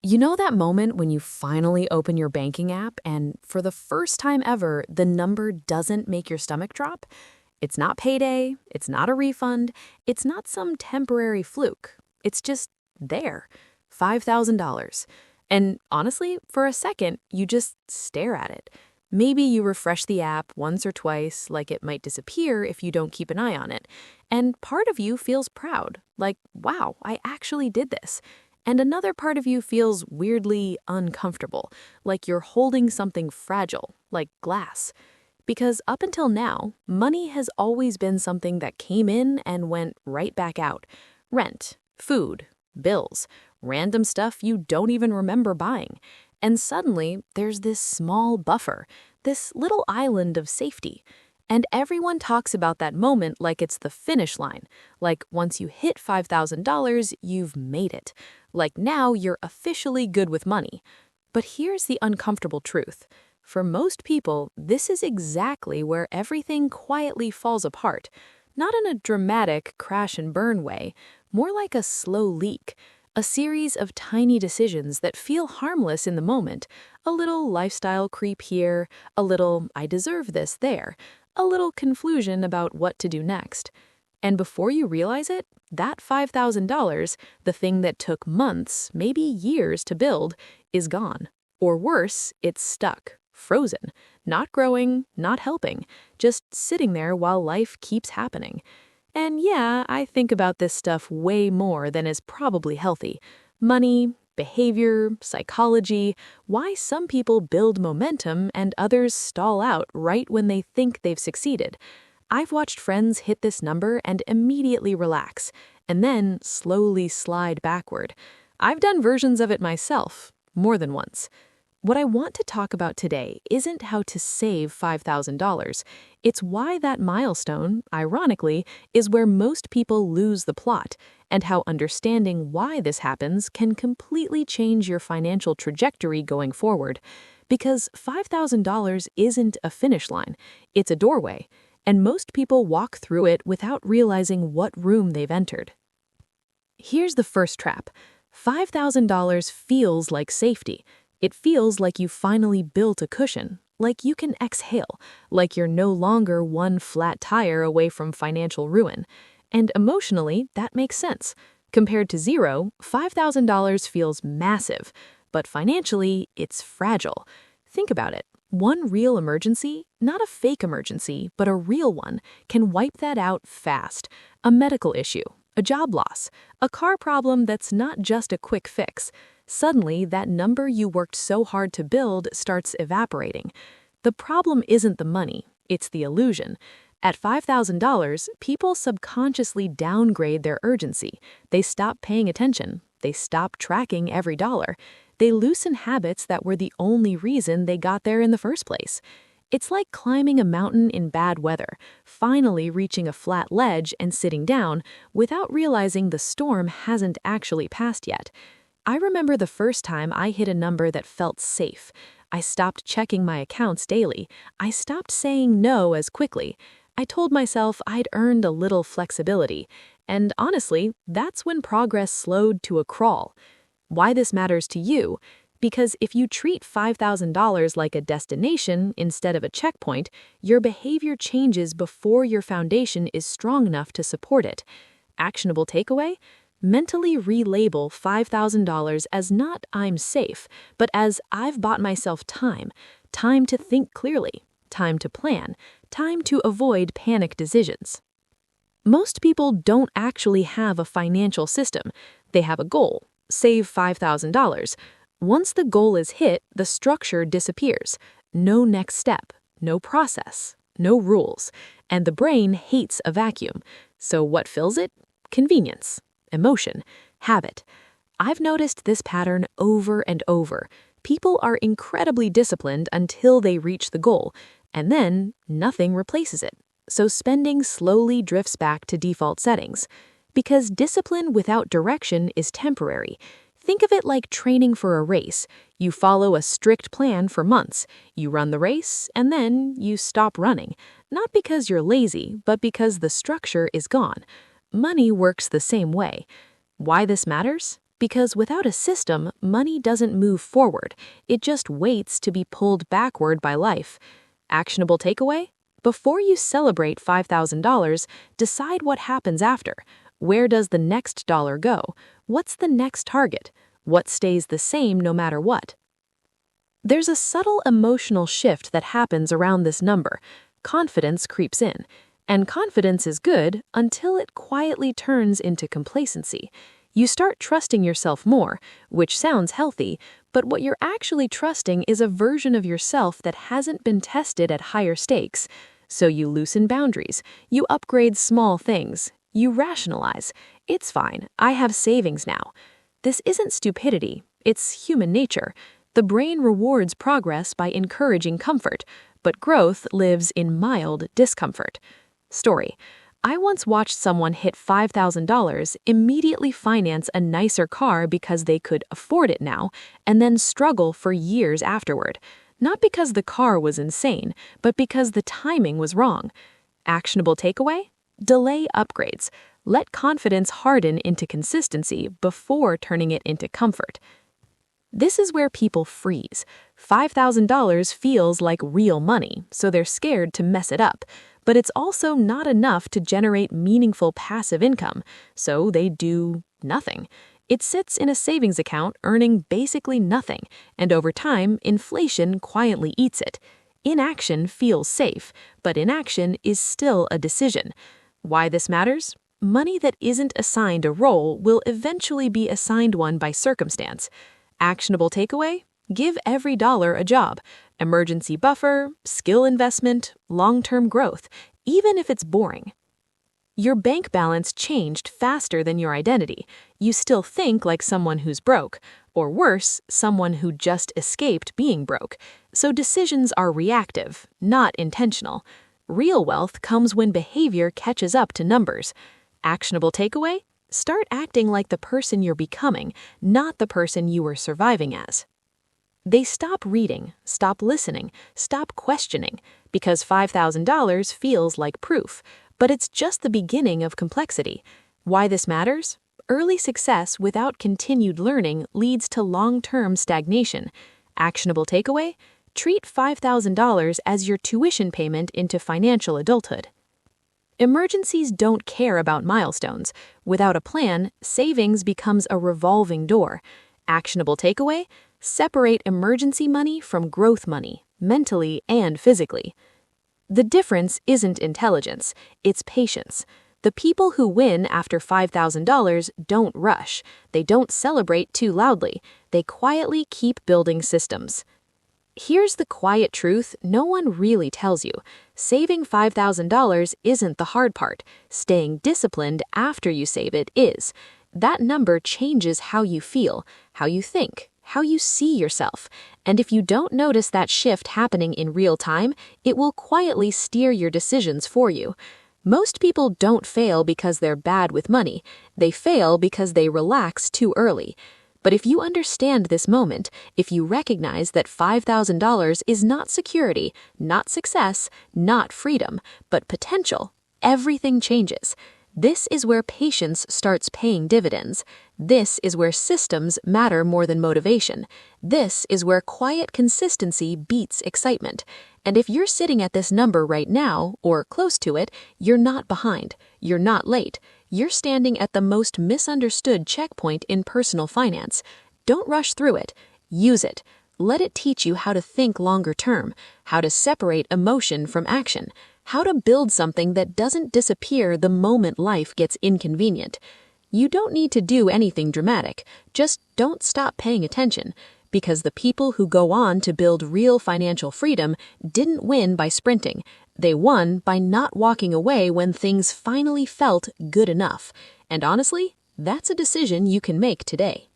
You know that moment when you finally open your banking app and for the first time ever, the number doesn't make your stomach drop? It's not payday, it's not a refund, it's not some temporary fluke. It's just there, $5,000. And honestly, for a second, you just stare at it. Maybe you refresh the app once or twice, like it might disappear if you don't keep an eye on it. And part of you feels proud, like, wow, I actually did this. And another part of you feels weirdly uncomfortable, like you're holding something fragile, like glass. Because up until now, money has always been something that came in and went right back out. Rent, food, bills, random stuff you don't even remember buying. And suddenly, there's this small buffer, this little island of safety. And everyone talks about that moment like it's the finish line. Like once you hit $5,000, you've made it. Like now you're officially good with money. But here's the uncomfortable truth. For most people, this is exactly where everything quietly falls apart. Not in a dramatic crash and burn way, more like a slow leak. A series of tiny decisions that feel harmless in the moment. A little lifestyle creep here, a little I deserve this there, a little confusion about what to do next. And before you realize it, that $5,000, the thing that took months, maybe years to build, is gone. Or worse, it's stuck, frozen, not growing, not helping, just sitting there while life keeps happening. And yeah, I think about this stuff way more than is probably healthy. Money, behavior, psychology, why some people build momentum and others stall out right when they think they've succeeded. I've watched friends hit this number and immediately relax, and then slowly slide backward. I've done versions of it myself, more than once. What I want to talk about today isn't how to save $5,000. It's why that milestone, ironically, is where most people lose the plot, and how understanding why this happens can completely change your financial trajectory going forward. Because $5,000 isn't a finish line, it's a doorway, and most people walk through it without realizing what room they've entered. Here's the first trap. $5,000 feels like safety. It feels like you finally built a cushion, like you can exhale, like you're no longer one flat tire away from financial ruin. And emotionally, that makes sense. Compared to zero, $5,000 feels massive, but financially, it's fragile. Think about it. One real emergency, not a fake emergency, but a real one, can wipe that out fast. A medical issue, a job loss, a car problem that's not just a quick fix. Suddenly, that number you worked so hard to build starts evaporating. The problem isn't the money, it's the illusion. At $5,000, people subconsciously downgrade their urgency. They stop paying attention. They stop tracking every dollar. They loosen habits that were the only reason they got there in the first place. It's like climbing a mountain in bad weather, finally reaching a flat ledge and sitting down without realizing the storm hasn't actually passed yet. I remember the first time I hit a number that felt safe. I stopped checking my accounts daily. I stopped saying no as quickly. I told myself I'd earned a little flexibility. And honestly, that's when progress slowed to a crawl. Why this matters to you? Because if you treat $5,000 like a destination instead of a checkpoint, your behavior changes before your foundation is strong enough to support it. Actionable takeaway? Mentally relabel $5,000 as not I'm safe, but as I've bought myself time. Time to think clearly, time to plan, time to avoid panic decisions. Most people don't actually have a financial system. They have a goal, save $5,000. Once the goal is hit, the structure disappears. No next step, no process, no rules. And the brain hates a vacuum. So what fills it? Convenience. Emotion, habit. I've noticed this pattern over and over. People are incredibly disciplined until they reach the goal, and then nothing replaces it. So spending slowly drifts back to default settings. Because discipline without direction is temporary. Think of it like training for a race. You follow a strict plan for months. You run the race, and then you stop running. Not because you're lazy, but because the structure is gone. Money works the same way. Why this matters? Because without a system, money doesn't move forward. It just waits to be pulled backward by life. Actionable takeaway? Before you celebrate $5,000, decide what happens after. Where does the next dollar go? What's the next target? What stays the same no matter what? There's a subtle emotional shift that happens around this number. Confidence creeps in. And confidence is good until it quietly turns into complacency. You start trusting yourself more, which sounds healthy, but what you're actually trusting is a version of yourself that hasn't been tested at higher stakes. So you loosen boundaries, you upgrade small things, you rationalize. It's fine, I have savings now. This isn't stupidity, it's human nature. The brain rewards progress by encouraging comfort, but growth lives in mild discomfort. Story. I once watched someone hit $5,000, immediately finance a nicer car because they could afford it now, and then struggle for years afterward. Not because the car was insane, but because the timing was wrong. Actionable takeaway? Delay upgrades. Let confidence harden into consistency before turning it into comfort. This is where people freeze. $5,000 feels like real money, so they're scared to mess it up. But it's also not enough to generate meaningful passive income, so they do nothing. It sits in a savings account earning basically nothing, and over time, inflation quietly eats it. Inaction feels safe, but inaction is still a decision. Why this matters? Money that isn't assigned a role will eventually be assigned one by circumstance. Actionable takeaway? Give every dollar a job. Emergency buffer, skill investment, long-term growth, even if it's boring. Your bank balance changed faster than your identity. You still think like someone who's broke, or worse, someone who just escaped being broke. So decisions are reactive, not intentional. Real wealth comes when behavior catches up to numbers. Actionable takeaway? Start acting like the person you're becoming, not the person you were surviving as. They stop reading, stop listening, stop questioning, because $5,000 feels like proof, but it's just the beginning of complexity. Why this matters? Early success without continued learning leads to long-term stagnation. Actionable takeaway? Treat $5,000 as your tuition payment into financial adulthood. Emergencies don't care about milestones. Without a plan, savings becomes a revolving door. Actionable takeaway? Separate emergency money from growth money, mentally and physically. The difference isn't intelligence, it's patience. The people who win after $5,000 don't rush. They don't celebrate too loudly. They quietly keep building systems. Here's the quiet truth no one really tells you. Saving $5,000 isn't the hard part. Staying disciplined after you save it is. That number changes how you feel, how you think, how you see yourself. And if you don't notice that shift happening in real time, it will quietly steer your decisions for you. Most people don't fail because they're bad with money. They fail because they relax too early. But if you understand this moment, if you recognize that $5,000 is not security, not success, not freedom, but potential, everything changes. This is where patience starts paying dividends. This is where systems matter more than motivation. This is where quiet consistency beats excitement. And if you're sitting at this number right now, or close to it, you're not behind. You're not late. You're standing at the most misunderstood checkpoint in personal finance. Don't rush through it. Use it. Let it teach you how to think longer term, how to separate emotion from action, how to build something that doesn't disappear the moment life gets inconvenient. You don't need to do anything dramatic. Just don't stop paying attention, because the people who go on to build real financial freedom didn't win by sprinting. They won by not walking away when things finally felt good enough. And honestly, that's a decision you can make today.